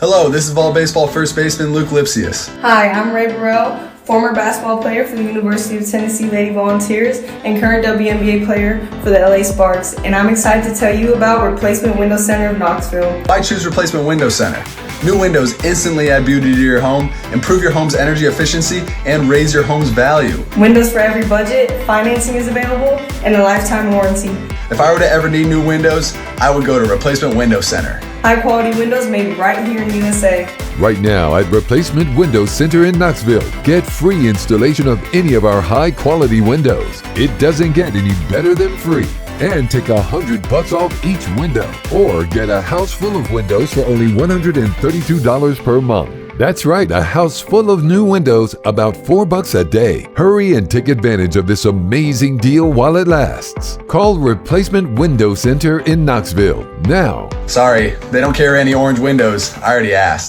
Hello, this is Vol Baseball first baseman Luke Lipsius. Hi, I'm Ray Burrell, former basketball player for the University of Tennessee Lady Volunteers and current WNBA player for the LA Sparks, and I'm excited to tell you about Replacement Window Center of Knoxville. Why choose Replacement Window Center? New windows instantly add beauty to your home, improve your home's energy efficiency, and raise your home's value. Windows for every budget, financing is available, and a lifetime warranty. If I were to ever need new windows, I would go to Replacement Window Center. High quality windows made right here in USA. Right now at Replacement Window Center in Knoxville, get free installation of any of our high-quality windows. It doesn't get any better than free. And take $100 off each window, or get a house full of windows for only $132 per month. That's right, a house full of new windows, about $4 a day. Hurry and take advantage of this amazing deal while it lasts. Call Replacement Window Center in Knoxville now. Sorry, they don't carry any orange windows. I already asked.